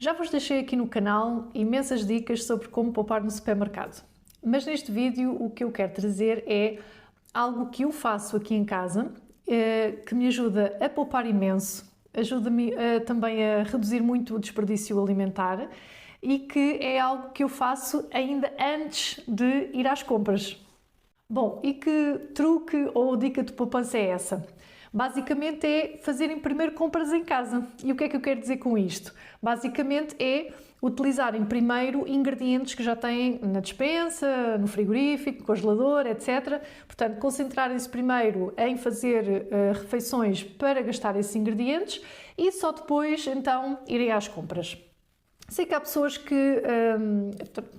Já vos deixei aqui no canal imensas dicas sobre como poupar no supermercado, mas neste vídeo o que eu quero trazer é algo que eu faço aqui em casa, que me ajuda a poupar imenso, ajuda-me também a reduzir muito o desperdício alimentar e que é algo que eu faço ainda antes de ir às compras. Bom, e que truque ou dica de poupança é essa? Basicamente é fazerem primeiro compras em casa. E o que é que eu quero dizer com isto? Basicamente é utilizarem primeiro ingredientes que já têm na despensa, no frigorífico, congelador, etc. Portanto, concentrarem-se primeiro em fazer refeições para gastar esses ingredientes e só depois, então, irem às compras. Sei que há pessoas que,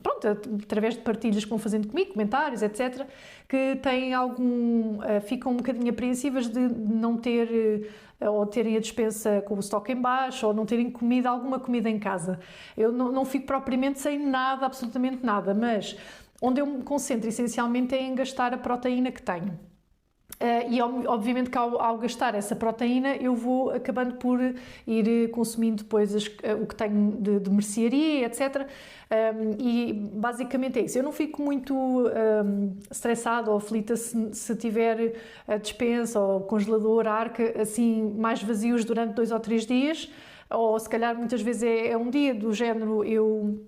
pronto, através de partilhas que vão fazendo comigo, comentários, etc., que têm ficam um bocadinho apreensivas de não ter, ou terem a despensa com o estoque em baixo, ou não terem alguma comida em casa. Eu não fico propriamente sem nada, absolutamente nada, mas onde eu me concentro essencialmente é em gastar a proteína que tenho. E obviamente que ao gastar essa proteína eu vou acabando por ir consumindo depois o que tenho de mercearia, etc. E basicamente é isso. Eu não fico muito estressada ou aflita se tiver a despensa ou o congelador, a arca, assim, mais vazios durante 2 ou 3 dias, ou se calhar muitas vezes é um dia do género eu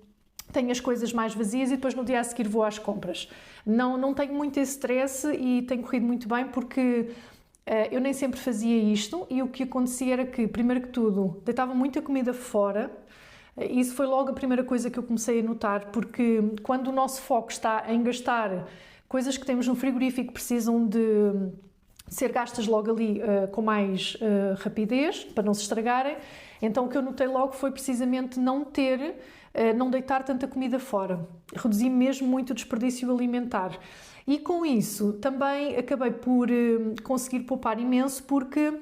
tenho as coisas mais vazias e depois no dia a seguir vou às compras. Não tenho muito esse stress e tem corrido muito bem porque eu nem sempre fazia isto e o que acontecia era que, primeiro que tudo, deitava muita comida fora. Isso foi logo a primeira coisa que eu comecei a notar, porque quando o nosso foco está em gastar coisas que temos no frigorífico que precisam de ser gastas logo ali com mais rapidez, para não se estragarem, então o que eu notei logo foi precisamente não deitar tanta comida fora. Reduzir mesmo muito o desperdício alimentar. E com isso também acabei por conseguir poupar imenso, porque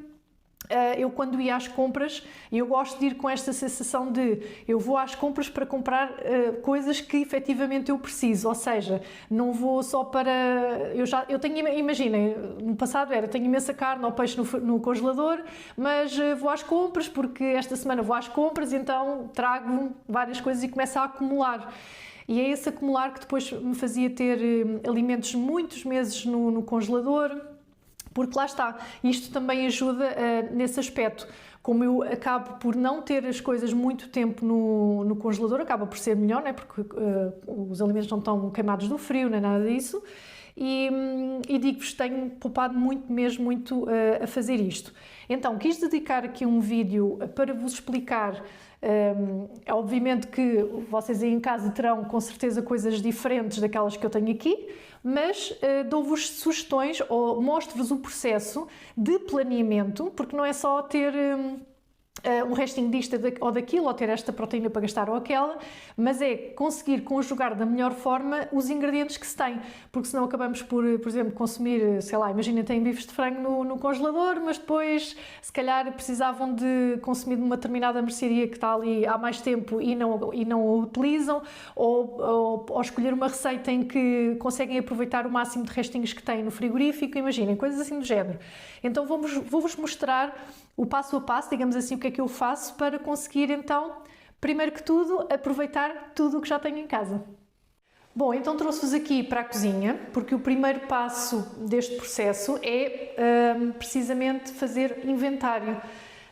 eu quando ia às compras, eu gosto de ir com esta sensação de eu vou às compras para comprar coisas que efetivamente eu preciso, ou seja, não vou só para... Eu tenho, imaginem, no passado tenho imensa carne ou peixe no congelador, mas vou às compras porque esta semana vou às compras, então trago várias coisas e começo a acumular. E é esse acumular que depois me fazia ter alimentos muitos meses no congelador, porque lá está, isto também ajuda nesse aspecto. Como eu acabo por não ter as coisas muito tempo no congelador, acaba por ser melhor, não é? Porque os alimentos não estão queimados do frio, nem nada disso. E digo-vos, tenho poupado muito a fazer isto. Então, quis dedicar aqui um vídeo para vos explicar. Obviamente que vocês aí em casa terão com certeza coisas diferentes daquelas que eu tenho aqui, mas dou-vos sugestões ou mostro-vos o processo de planeamento, porque não é só ter um restinho disto ou daquilo, ou ter esta proteína para gastar ou aquela, mas é conseguir conjugar da melhor forma os ingredientes que se tem, porque senão acabamos por exemplo, consumir, sei lá, imagina, tem bifes de frango no congelador, mas depois, se calhar, precisavam de consumir de uma determinada mercearia que está ali há mais tempo e não a utilizam, ou escolher uma receita em que conseguem aproveitar o máximo de restinhos que têm no frigorífico, imaginem, coisas assim do género. Então vou-vos mostrar o passo a passo, digamos assim, o que é que eu faço para conseguir, então, primeiro que tudo, aproveitar tudo o que já tenho em casa. Bom, então trouxe-vos aqui para a cozinha, porque o primeiro passo deste processo é precisamente fazer inventário.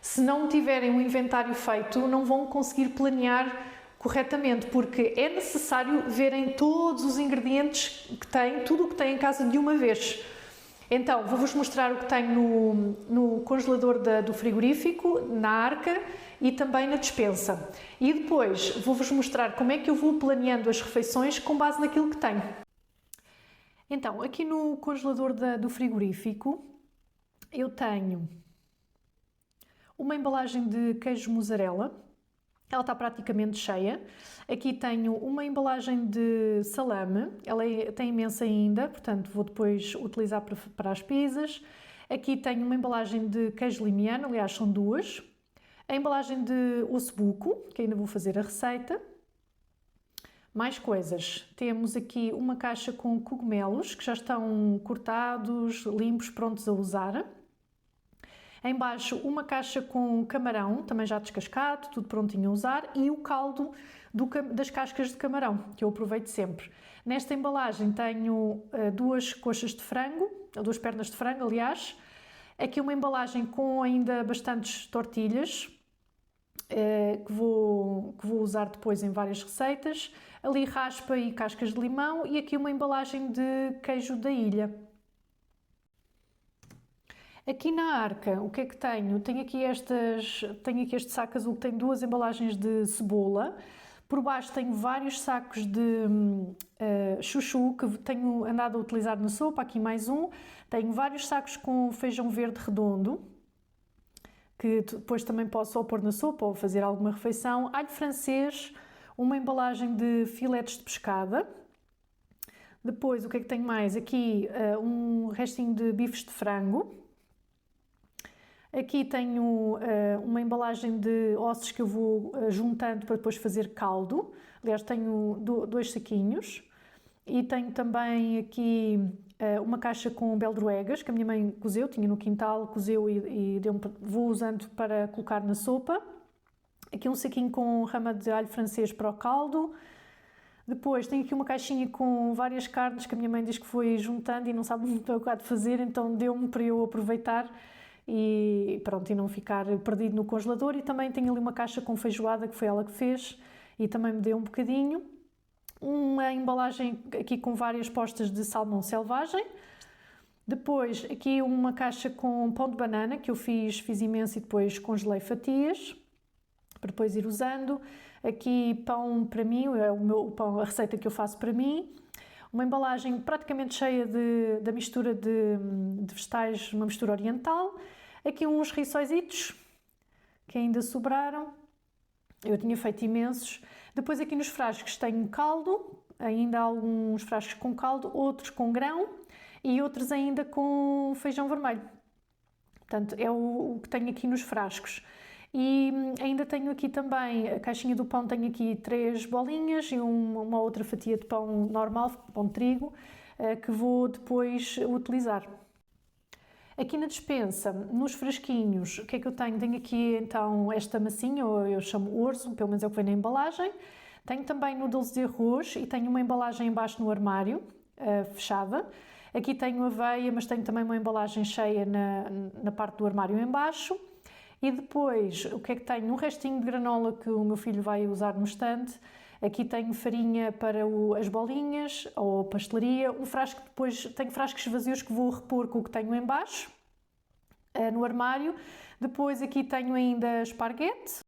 Se não tiverem um inventário feito, não vão conseguir planear corretamente, porque é necessário verem todos os ingredientes que têm, tudo o que têm em casa de uma vez. Então, vou-vos mostrar o que tenho no congelador do frigorífico, na arca e também na despensa. E depois vou-vos mostrar como é que eu vou planeando as refeições com base naquilo que tenho. Então, aqui no congelador do frigorífico, eu tenho uma embalagem de queijo mussarela. Ela está praticamente cheia. Aqui tenho uma embalagem de salame, ela tem imensa ainda, portanto vou depois utilizar para as pizzas. Aqui tenho uma embalagem de queijo limiano, aliás são 2. A embalagem de ossobuco, que ainda vou fazer a receita. Mais coisas. Temos aqui uma caixa com cogumelos, que já estão cortados, limpos, prontos a usar. Em baixo, uma caixa com camarão, também já descascado, tudo prontinho a usar, e o caldo das cascas de camarão, que eu aproveito sempre. Nesta embalagem tenho duas coxas de frango, duas pernas de frango, aliás. Aqui uma embalagem com ainda bastantes tortilhas, que vou usar depois em várias receitas. Ali raspa e cascas de limão, e aqui uma embalagem de queijo da ilha. Aqui na arca, o que é que tenho? Tenho aqui este saco azul que tem duas embalagens de cebola. Por baixo tenho vários sacos de chuchu que tenho andado a utilizar na sopa, aqui mais um. Tenho vários sacos com feijão verde redondo, que depois também posso ou pôr na sopa ou fazer alguma refeição. Alho francês, uma embalagem de filetes de pescada. Depois, o que é que tenho mais? Aqui um restinho de bifes de frango. Aqui tenho uma embalagem de ossos que eu vou juntando para depois fazer caldo. Aliás, tenho dois saquinhos. E tenho também aqui uma caixa com beldroegas, que a minha mãe cozeu, tinha no quintal, cozeu e vou usando para colocar na sopa. Aqui um saquinho com rama de alho francês para o caldo. Depois tenho aqui uma caixinha com várias carnes que a minha mãe diz que foi juntando e não sabe muito o que há de fazer, então deu-me para eu aproveitar e pronto, e não ficar perdido no congelador. E também tenho ali uma caixa com feijoada que foi ela que fez e também me deu um bocadinho. Uma embalagem aqui com várias postas de salmão selvagem. Depois aqui uma caixa com pão de banana que eu fiz imenso e depois congelei fatias para depois ir usando. Aqui pão para mim, é o meu pão, a receita que eu faço para mim. Uma embalagem praticamente cheia da mistura de vegetais, uma mistura oriental. Aqui uns rissóisitos que ainda sobraram. Eu tinha feito imensos. Depois aqui nos frascos tenho caldo, ainda há alguns frascos com caldo, outros com grão e outros ainda com feijão vermelho. Portanto, é o que tenho aqui nos frascos. E ainda tenho aqui também, a caixinha do pão, tenho aqui 3 bolinhas e uma outra fatia de pão normal, pão de trigo, que vou depois utilizar. Aqui na despensa, nos frasquinhos, o que é que eu tenho? Tenho aqui então esta massinha, eu chamo orzo, pelo menos é o que vem na embalagem. Tenho também noodles de arroz e tenho uma embalagem embaixo no armário, fechada. Aqui tenho aveia, mas tenho também uma embalagem cheia na parte do armário embaixo. E depois, o que é que tenho? Um restinho de granola que o meu filho vai usar no estante. Aqui tenho farinha para as bolinhas ou pastelaria. Um frasco, depois tenho frascos vazios que vou repor com o que tenho em baixo, no armário. Depois aqui tenho ainda esparguete.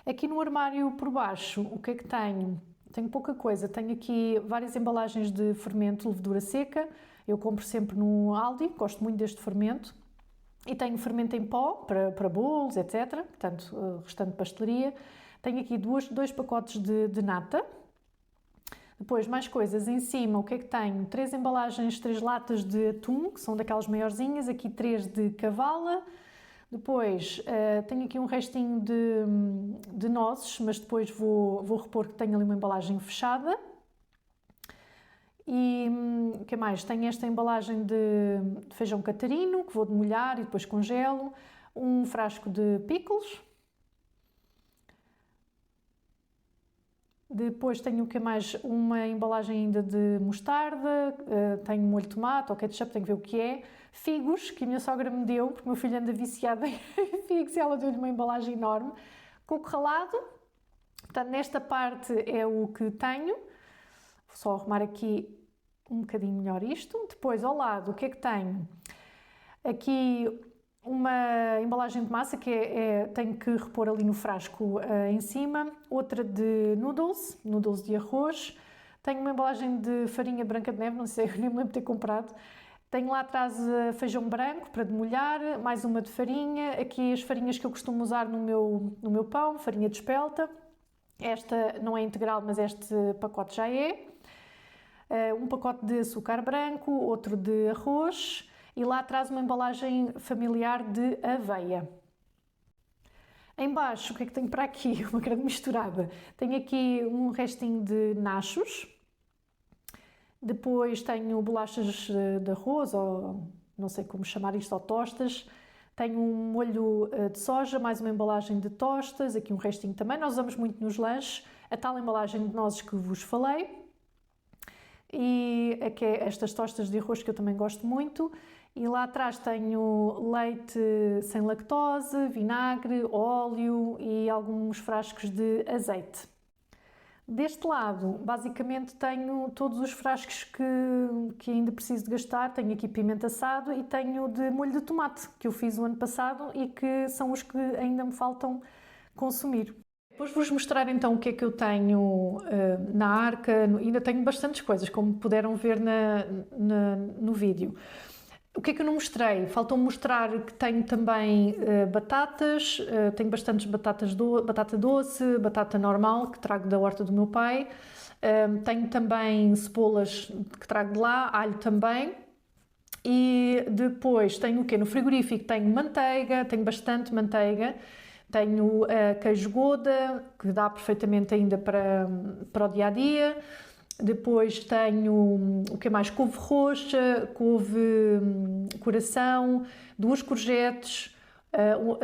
Aqui no armário por baixo, o que é que tenho? Tenho pouca coisa. Tenho aqui várias embalagens de fermento, levedura seca. Eu compro sempre no Aldi, gosto muito deste fermento. E tenho fermento em pó para bolos, etc. Portanto, restante pastelaria. Tenho aqui dois pacotes de nata. Depois, mais coisas. Em cima, o que é que tenho? 3 embalagens, 3 latas de atum, que são daquelas maiorzinhas. Aqui 3 de cavala. Depois, tenho aqui um restinho de nozes, mas depois vou repor que tenho ali uma embalagem fechada. E o que mais? Tenho esta embalagem de feijão catarino, que vou demolhar e depois congelo. Um frasco de pickles. Depois tenho o que mais? Uma embalagem ainda de mostarda, tenho molho de tomate ou ketchup, tenho que ver o que é. Figos, que a minha sogra me deu, porque o meu filho anda viciado em figos e ela deu-lhe uma embalagem enorme. Coco ralado. Portanto, nesta parte é o que tenho. Vou só arrumar aqui um bocadinho melhor isto. Depois, ao lado, o que é que tenho? Aqui uma embalagem de massa que tenho que repor ali no frasco em cima. Outra de noodles de arroz. Tenho uma embalagem de farinha branca de neve, não sei, eu nem me lembro de ter comprado. Tenho lá atrás feijão branco para demolhar, mais uma de farinha. Aqui as farinhas que eu costumo usar no meu pão, farinha de espelta. Esta não é integral, mas este pacote já é. Um pacote de açúcar branco, outro de arroz e lá atrás uma embalagem familiar de aveia. Em baixo, o que é que tenho para aqui? Uma grande misturada. Tenho aqui um restinho de nachos. Depois tenho bolachas de arroz ou não sei como chamar isto, ou tostas. Tenho um molho de soja, mais uma embalagem de tostas, aqui um restinho também. Nós usamos muito nos lanches, a tal embalagem de nozes que vos falei. E aqui é estas tostas de arroz que eu também gosto muito. E lá atrás tenho leite sem lactose, vinagre, óleo e alguns frascos de azeite. Deste lado, basicamente tenho todos os frascos que ainda preciso de gastar. Tenho aqui pimenta assado e tenho de molho de tomate, que eu fiz o ano passado e que são os que ainda me faltam consumir. Depois vou-vos mostrar então o que é que eu tenho na arca. Ainda tenho bastantes coisas, como puderam ver no vídeo. O que é que eu não mostrei? Faltou-me mostrar que tenho também batatas, tenho bastantes batata doce, batata normal, que trago da horta do meu pai. Tenho também cebolas que trago de lá, alho também. E depois tenho o quê? No frigorífico tenho manteiga, tenho bastante manteiga. Tenho queijo Gouda, que dá perfeitamente ainda para o dia-a-dia. Depois tenho, o que mais? Couve roxa, couve coração, 2 courgettes,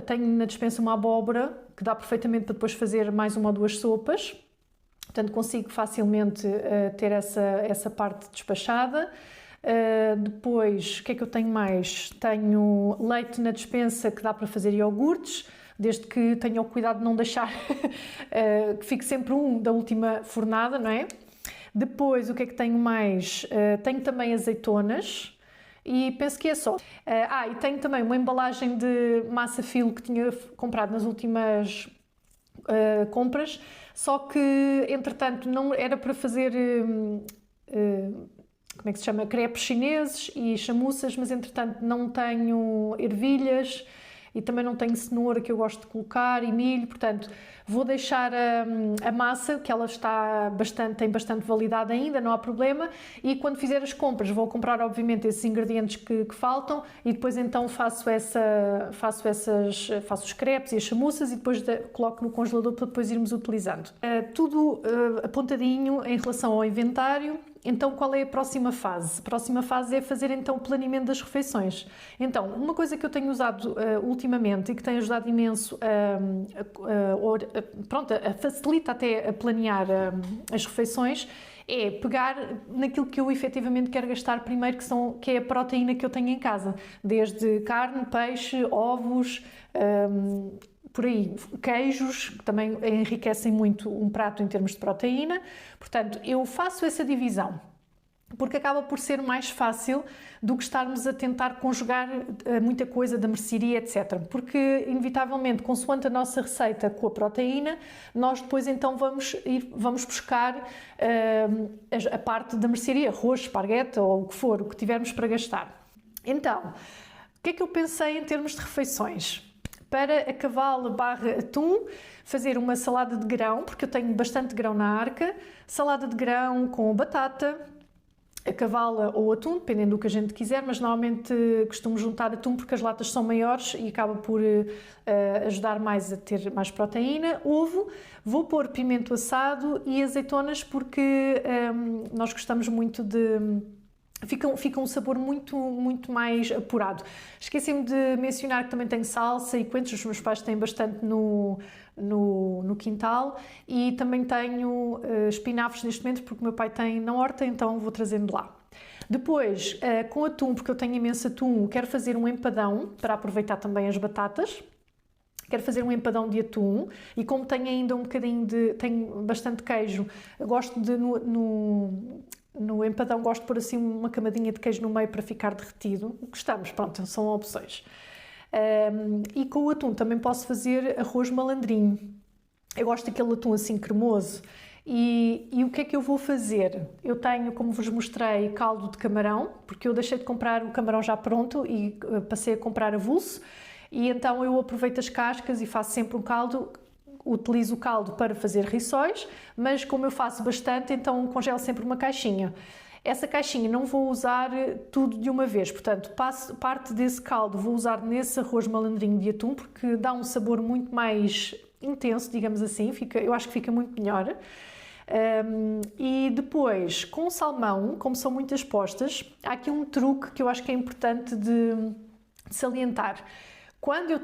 tenho na despensa uma abóbora, que dá perfeitamente para depois fazer mais 1 ou 2 sopas. Portanto, consigo facilmente ter essa parte despachada. Depois, o que é que eu tenho mais? Tenho leite na despensa que dá para fazer iogurtes, desde que tenha o cuidado de não deixar que fique sempre um da última fornada, não é? Depois, o que é que tenho mais? Tenho também azeitonas e penso que é só. E tenho também uma embalagem de massa filo que tinha comprado nas últimas compras, só que, entretanto, não era para fazer, como é que se chama? Crepes chineses e chamuças, mas, entretanto, não tenho ervilhas e também não tenho cenoura que eu gosto de colocar e milho, portanto vou deixar a massa, que ela tem bastante validade ainda, não há problema, e quando fizer as compras vou comprar obviamente esses ingredientes que faltam e depois então faço os crepes e as chamuças e depois coloco no congelador para depois irmos utilizando. Tudo apontadinho em relação ao inventário. Então, qual é a próxima fase? A próxima fase é fazer então o planeamento das refeições. Então, uma coisa que eu tenho usado ultimamente e que tem ajudado imenso facilita até a planear as refeições, é pegar naquilo que eu efetivamente quero gastar primeiro, que é a proteína que eu tenho em casa, desde carne, peixe, ovos, por aí, queijos, que também enriquecem muito um prato em termos de proteína. Portanto, eu faço essa divisão, porque acaba por ser mais fácil do que estarmos a tentar conjugar muita coisa da mercearia, etc. Porque, inevitavelmente, consoante a nossa receita com a proteína, nós depois então vamos buscar a parte da mercearia, arroz, esparguete ou o que for, o que tivermos para gastar. Então, o que é que eu pensei em termos de refeições? Para a cavalo/atum, fazer uma salada de grão, porque eu tenho bastante grão na arca, salada de grão com batata, a cavala ou atum, dependendo do que a gente quiser, mas normalmente costumo juntar atum porque as latas são maiores e acaba por ajudar mais a ter mais proteína. Ovo, vou pôr pimento assado e azeitonas porque nós gostamos muito de... Fica um sabor muito mais apurado. Esqueci-me de mencionar que também tenho salsa e coentros, os meus pais têm bastante no quintal, e também tenho espinafres neste momento porque o meu pai tem na horta, então vou trazendo de lá. Depois, com atum, porque eu tenho imenso atum, quero fazer um empadão para aproveitar também as batatas. Quero fazer um empadão de atum e como tenho ainda tenho bastante queijo, gosto de no empadão gosto de pôr assim uma camadinha de queijo no meio para ficar derretido. Gostamos, pronto, são opções. E com o atum também posso fazer arroz malandrinho. Eu gosto daquele atum assim cremoso. E o que é que eu vou fazer? Eu tenho, como vos mostrei, caldo de camarão, porque eu deixei de comprar o camarão já pronto e passei a comprar avulso. E então eu aproveito as cascas e faço sempre um caldo. Utilizo o caldo para fazer rissóis, mas como eu faço bastante, então congelo sempre uma caixinha. Essa caixinha não vou usar tudo de uma vez, portanto, parte desse caldo vou usar nesse arroz malandrinho de atum, porque dá um sabor muito mais intenso, digamos assim, eu acho que fica muito melhor. E depois, com salmão, como são muitas postas, há aqui um truque que eu acho que é importante de salientar. Quando eu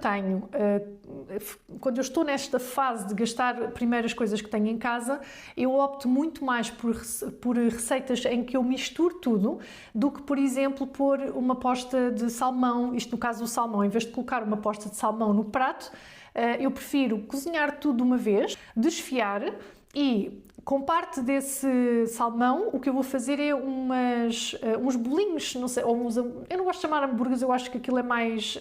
estou nesta fase de gastar primeiro as coisas que tenho em casa, eu opto muito mais por receitas em que eu misturo tudo do que, por exemplo, pôr uma posta de salmão, isto no caso o salmão, em vez de colocar uma posta de salmão no prato, eu prefiro cozinhar tudo de uma vez, desfiar e com parte desse salmão, o que eu vou fazer é uns bolinhos, não sei, eu não gosto de chamar hambúrgueres, eu acho que aquilo é mais...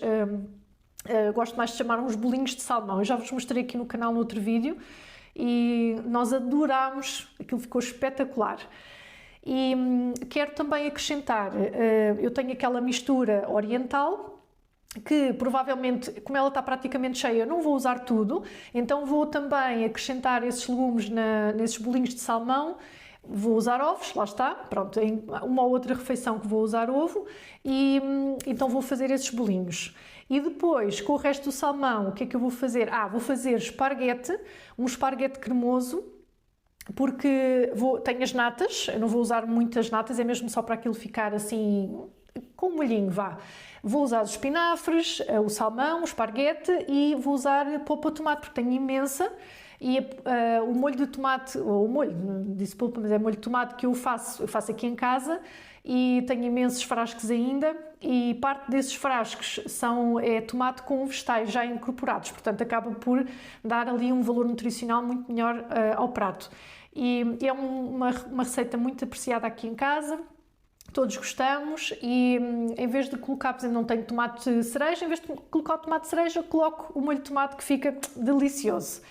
gosto mais de chamar uns bolinhos de salmão. Eu já vos mostrei aqui no canal no outro vídeo e nós adorámos, aquilo ficou espetacular. E quero também acrescentar, eu tenho aquela mistura oriental que provavelmente, como ela está praticamente cheia, não vou usar tudo, então vou também acrescentar esses legumes nesses bolinhos de salmão. Vou usar ovos, lá está, pronto, em uma ou outra refeição que vou usar ovo e então vou fazer esses bolinhos. E depois, com o resto do salmão, o que é que eu vou fazer? Vou fazer esparguete, um esparguete cremoso, porque tenho as natas, eu não vou usar muitas natas, é mesmo só para aquilo ficar assim, com um molhinho, vá. Vou usar os espinafres, o salmão, o esparguete e vou usar polpa de tomate, porque tenho imensa. E o molho de tomate, ou o molho, disse polpa, mas é molho de tomate que eu faço aqui em casa e tenho imensos frascos ainda e parte desses frascos é tomate com vegetais já incorporados, portanto acaba por dar ali um valor nutricional muito melhor ao prato. E é uma receita muito apreciada aqui em casa. Todos gostamos e em vez de colocar, por exemplo, não tenho tomate cereja, em vez de colocar o tomate cereja, coloco o molho de tomate que fica delicioso.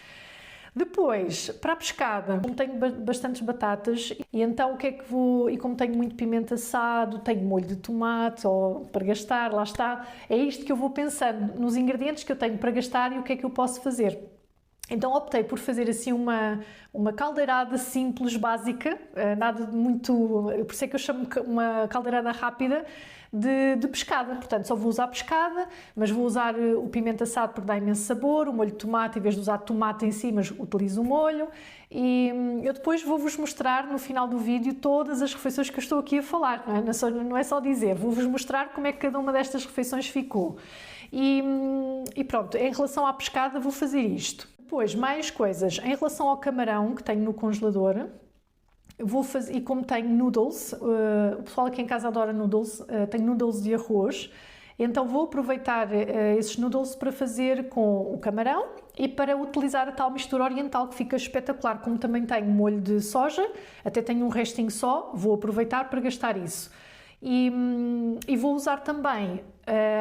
Depois, para a pescada, como tenho bastantes batatas e então o que é que vou, e como tenho muito pimento assado, tenho molho de tomate ou para gastar, lá está, é isto que eu vou pensando nos ingredientes que eu tenho para gastar e o que é que eu posso fazer. Então optei por fazer assim uma caldeirada simples, básica, nada de muito, por isso é que eu chamo uma caldeirada rápida de pescada, portanto só vou usar pescada, mas vou usar o pimento assado porque dá imenso sabor, o molho de tomate, em vez de usar tomate em si, mas utilizo o molho e eu depois vou-vos mostrar no final do vídeo todas as refeições que eu estou aqui a falar, não é só dizer, vou-vos mostrar como é que cada uma destas refeições ficou. E pronto, em relação à pescada vou fazer isto. Depois, mais coisas. Em relação ao camarão que tenho no congelador, vou fazer, e como tenho noodles, o pessoal aqui em casa adora noodles, tenho noodles de arroz, então vou aproveitar esses noodles para fazer com o camarão e para utilizar a tal mistura oriental que fica espetacular. Como também tenho molho de soja, até tenho um restinho só, vou aproveitar para gastar isso. E vou usar também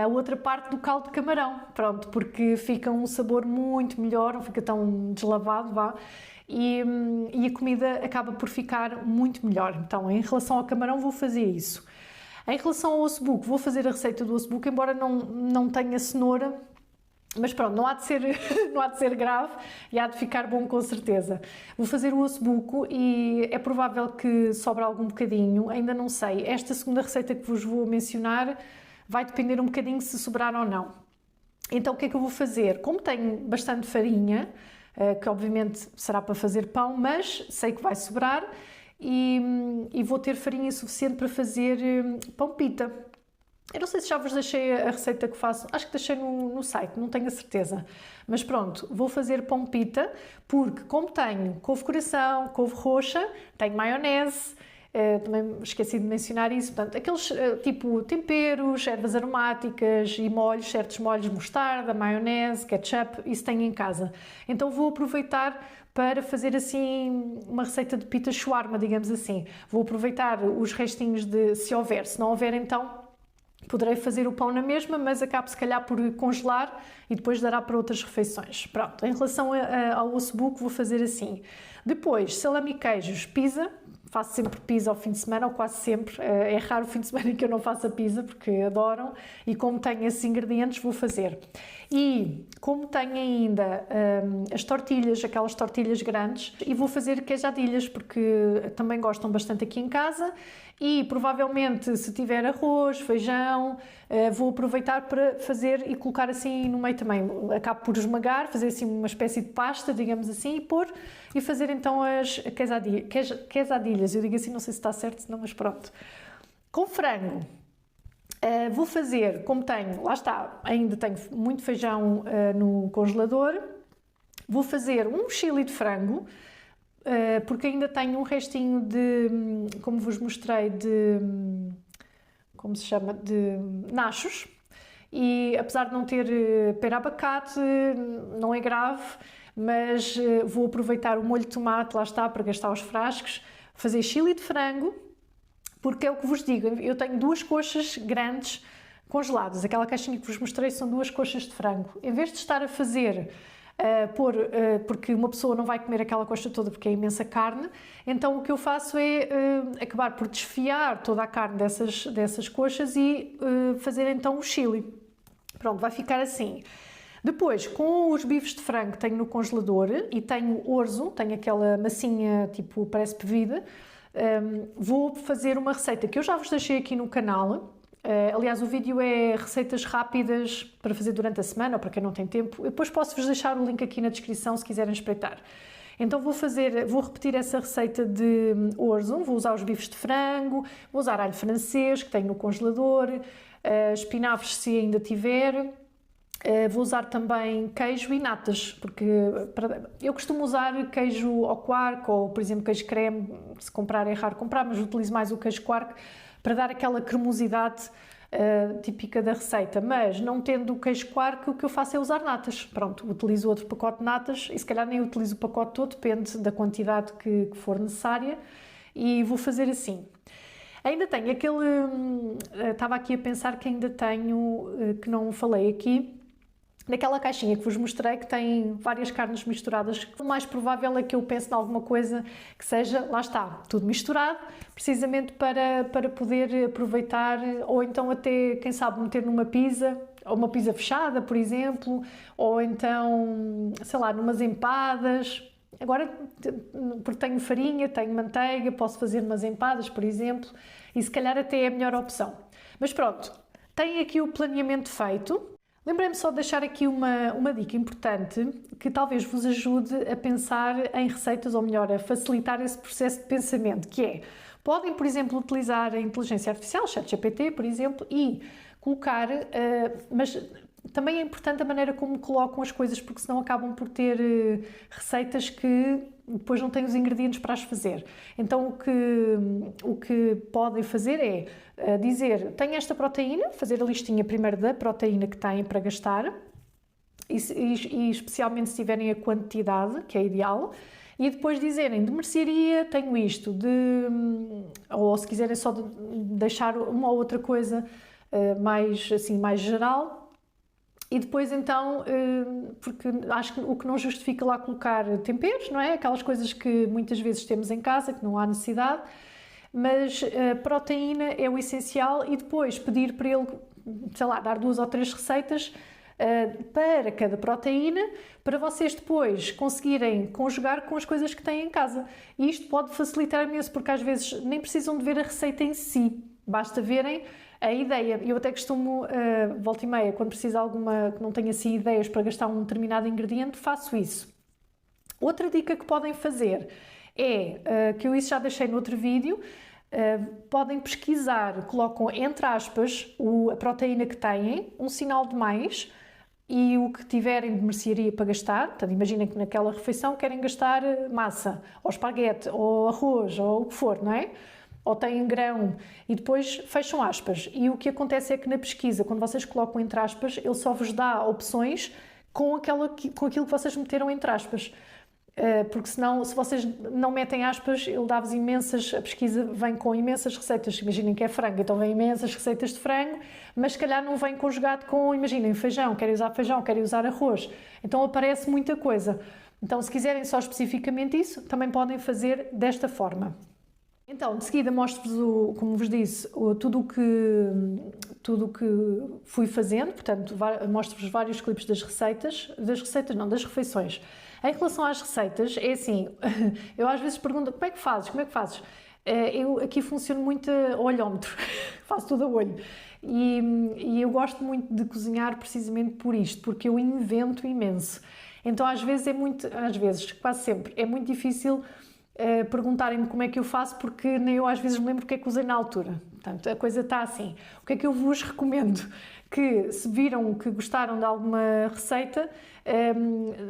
a outra parte do caldo de camarão, pronto, porque fica um sabor muito melhor, não fica tão deslavado, vá, e a comida acaba por ficar muito melhor. Então, em relação ao camarão, vou fazer isso. Em relação ao ossobuco, vou fazer a receita do ossobuco, embora não tenha cenoura, mas pronto, não há de ser grave e há de ficar bom com certeza. Vou fazer o ossobuco e é provável que sobre algum bocadinho, ainda não sei. Esta segunda receita que vos vou mencionar vai depender um bocadinho se sobrar ou não. Então o que é que eu vou fazer? Como tenho bastante farinha, que obviamente será para fazer pão, mas sei que vai sobrar e vou ter farinha suficiente para fazer pão pita. Eu não sei se já vos deixei a receita que faço, acho que deixei no site, não tenho a certeza. Mas pronto, vou fazer pão pita, porque como tenho couve coração, couve roxa, tenho maionese, também esqueci de mencionar isso, portanto, aqueles tipo temperos, ervas aromáticas e molhos, certos molhos, mostarda, maionese, ketchup, isso tenho em casa. Então vou aproveitar para fazer assim uma receita de pita shawarma, digamos assim. Vou aproveitar os restinhos se houver, se não houver então poderei fazer o pão na mesma, mas acabo se calhar por congelar e depois dará para outras refeições. Pronto, em relação ao ossobuco vou fazer assim. Depois, salame e queijos, pizza. Faço sempre pizza ao fim de semana, ou quase sempre. É raro o fim de semana que eu não faça pizza, porque adoram. E como tenho esses ingredientes, vou fazer. E como tenho ainda as tortilhas, aquelas tortilhas grandes, e vou fazer queijadilhas, porque também gostam bastante aqui em casa, e provavelmente se tiver arroz, feijão, vou aproveitar para fazer e colocar assim no meio também. Acabo por esmagar, fazer assim uma espécie de pasta, digamos assim, e pôr, e fazer então as quesadilhas. Eu digo assim, não sei se está certo, senão, mas pronto. Com frango. Vou fazer, como tenho, lá está, ainda tenho muito feijão no congelador, vou fazer um chili de frango, porque ainda tenho um restinho de, como vos mostrei, como se chama, de nachos, e apesar de não ter pera abacate, não é grave, mas vou aproveitar o molho de tomate, lá está, para gastar os frascos, fazer chili de frango, porque é o que vos digo, eu tenho 2 coxas grandes congeladas, aquela caixinha que vos mostrei são 2 coxas de frango. Em vez de estar a fazer, porque uma pessoa não vai comer aquela coxa toda porque é imensa carne, então o que eu faço é acabar por desfiar toda a carne dessas coxas e fazer então o chili. Pronto, vai ficar assim. Depois, com os bifes de frango que tenho no congelador e tenho orzo, tenho aquela massinha tipo parece bebida, vou fazer uma receita que eu já vos deixei aqui no canal. Aliás, o vídeo é receitas rápidas para fazer durante a semana ou para quem não tem tempo. Eu depois posso-vos deixar o link aqui na descrição se quiserem espreitar. Então vou repetir essa receita de orzo, vou usar os bifes de frango, vou usar alho francês que tenho no congelador, espinafres se ainda tiver. Vou usar também queijo e natas, porque eu costumo usar queijo ao quark ou, por exemplo, queijo creme, se comprar é raro comprar, mas utilizo mais o queijo quark para dar aquela cremosidade típica da receita. Mas não tendo o queijo quark, o que eu faço é usar natas. Pronto, utilizo outro pacote de natas e se calhar nem utilizo o pacote todo, depende da quantidade que for necessária, e vou fazer assim. Ainda tenho aquele... estava aqui a pensar que ainda tenho, que não falei aqui, naquela caixinha que vos mostrei, que tem várias carnes misturadas. O mais provável é que eu pense em alguma coisa que seja, lá está, tudo misturado, precisamente para poder aproveitar, ou então até, quem sabe, meter numa pizza, ou uma pizza fechada, por exemplo, ou então, sei lá, numas empadas. Agora, porque tenho farinha, tenho manteiga, posso fazer umas empadas, por exemplo, e se calhar até é a melhor opção. Mas pronto, tenho aqui o planeamento feito. Lembrei-me só de deixar aqui uma dica importante que talvez vos ajude a pensar em receitas, ou melhor, a facilitar esse processo de pensamento, que é, podem, por exemplo, utilizar a inteligência artificial, ChatGPT, por exemplo, e colocar, mas também é importante a maneira como colocam as coisas, porque senão acabam por ter receitas que depois não têm os ingredientes para as fazer. Então o que podem fazer é dizer, tenho esta proteína, fazer a listinha primeiro da proteína que têm para gastar, e especialmente se tiverem a quantidade, que é ideal, e depois dizerem, de mercearia tenho isto, ou se quiserem só deixar uma ou outra coisa mais geral. E depois então, porque acho que o que não justifica lá colocar temperos, não é? Aquelas coisas que muitas vezes temos em casa, que não há necessidade, mas a proteína é o essencial, e depois pedir para ele, sei lá, dar 2 ou 3 receitas para cada proteína, para vocês depois conseguirem conjugar com as coisas que têm em casa. E isto pode facilitar imenso, porque às vezes nem precisam de ver a receita em si, basta verem a ideia. Eu até costumo, volta e meia, quando preciso de alguma que não tenha assim ideias para gastar um determinado ingrediente, faço isso. Outra dica que podem fazer é, que eu isso já deixei no outro vídeo, podem pesquisar, colocam entre aspas a proteína que têm, um sinal de mais, e o que tiverem de mercearia para gastar. Portanto, imaginem que naquela refeição querem gastar massa, ou esparguete, ou arroz, ou o que for, não é? Ou têm grão, e depois fecham aspas. E o que acontece é que na pesquisa, quando vocês colocam entre aspas, ele só vos dá opções com aquilo que vocês meteram entre aspas. Porque senão, se vocês não metem aspas, ele dá-vos imensas, a pesquisa vem com imensas receitas. Imaginem que é frango, então vem imensas receitas de frango, mas se calhar não vem conjugado com, imaginem, feijão, querem usar arroz. Então aparece muita coisa. Então, se quiserem só especificamente isso, também podem fazer desta forma. Então, de seguida mostro-vos, como vos disse, tudo o que fui fazendo, portanto, mostro-vos vários clipes das receitas, das refeições. Em relação às receitas, é assim, eu às vezes pergunto, como é que fazes? Como é que fazes? Eu aqui funciono muito a olhómetro, faço tudo a olho. E eu gosto muito de cozinhar precisamente por isto, porque eu invento imenso. Então quase sempre, é muito difícil perguntarem-me como é que eu faço, porque nem eu às vezes me lembro o que é que usei na altura. Portanto, a coisa está assim. O que é que eu vos recomendo? Que se viram que gostaram de alguma receita,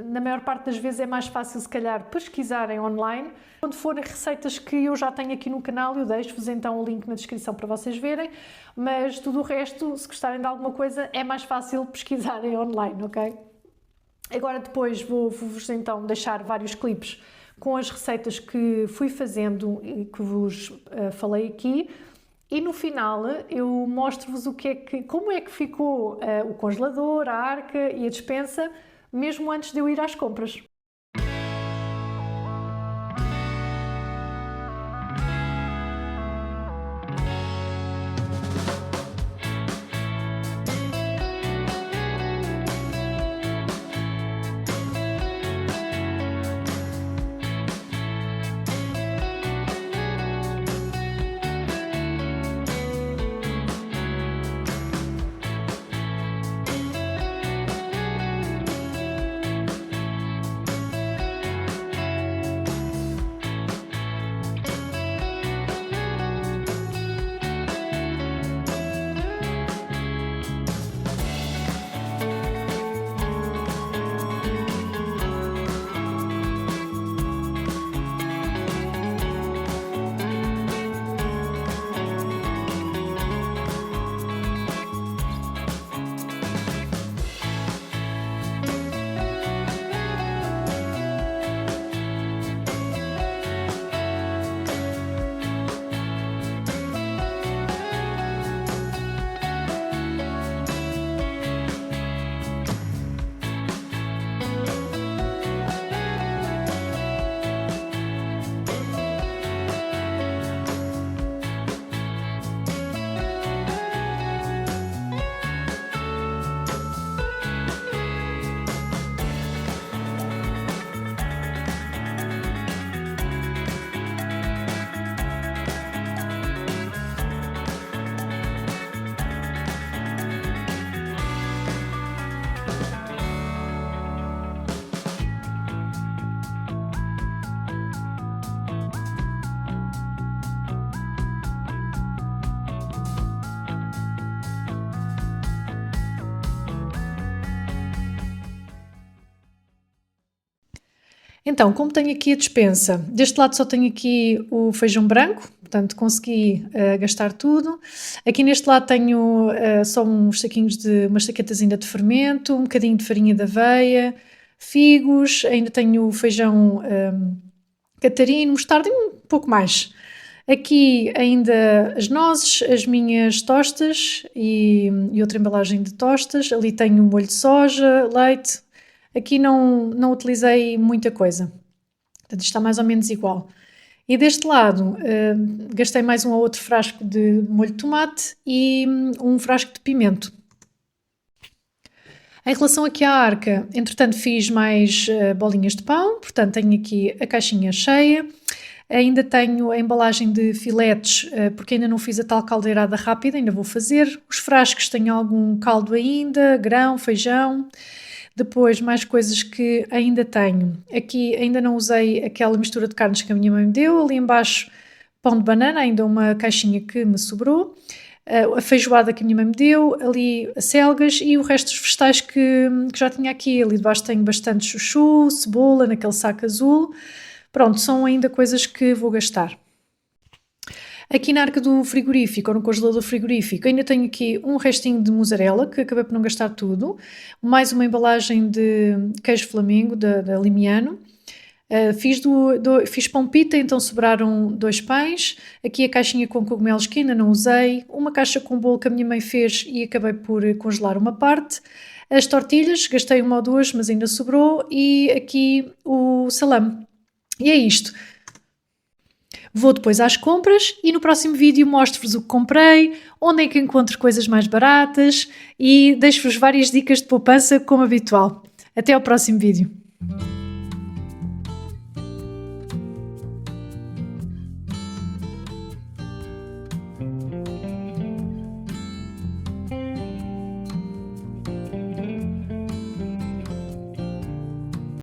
na maior parte das vezes é mais fácil se calhar pesquisarem online. Quando forem receitas que eu já tenho aqui no canal, eu deixo-vos então o link na descrição para vocês verem, mas tudo o resto, se gostarem de alguma coisa, é mais fácil pesquisarem online, ok? Agora depois vou-vos então deixar vários clipes com as receitas que fui fazendo e que vos falei aqui. E no final eu mostro-vos como é que ficou o congelador, a arca e a despensa, mesmo antes de eu ir às compras. Então, como tenho aqui a despensa, deste lado só tenho aqui o feijão branco, portanto consegui gastar tudo. Aqui neste lado tenho só umas saquetas ainda de fermento, um bocadinho de farinha de aveia, figos, ainda tenho o feijão catarino, mostarda e um pouco mais. Aqui ainda as nozes, as minhas tostas e outra embalagem de tostas. Ali tenho molho de soja, leite. Aqui não utilizei muita coisa. Portanto, está mais ou menos igual. E deste lado gastei mais um ou outro frasco de molho de tomate e um frasco de pimento. Em relação aqui à arca, entretanto fiz mais bolinhas de pão, portanto tenho aqui a caixinha cheia. Ainda tenho a embalagem de filetes, porque ainda não fiz a tal caldeirada rápida, ainda vou fazer. Os frascos tenho algum caldo ainda, grão, feijão. Depois, mais coisas que ainda tenho. Aqui ainda não usei aquela mistura de carnes que a minha mãe me deu. Ali embaixo, pão de banana, ainda uma caixinha que me sobrou. A feijoada que a minha mãe me deu. Ali, acelgas e o resto dos vegetais que já tinha aqui. Ali debaixo tenho bastante chuchu, cebola, naquele saco azul. Pronto, são ainda coisas que vou gastar. Aqui na arca do frigorífico, ou no congelador frigorífico, ainda tenho aqui um restinho de mussarela, que acabei por não gastar tudo, mais uma embalagem de queijo Flamingo, da Limiano. Fiz pão pita, então sobraram 2 pães. Aqui a caixinha com cogumelos que ainda não usei. Uma caixa com bolo que a minha mãe fez e acabei por congelar uma parte. As tortilhas, gastei 1 ou 2, mas ainda sobrou. E aqui o salame. E é isto. Vou depois às compras e no próximo vídeo mostro-vos o que comprei, onde é que encontro coisas mais baratas e deixo-vos várias dicas de poupança como habitual. Até ao próximo vídeo.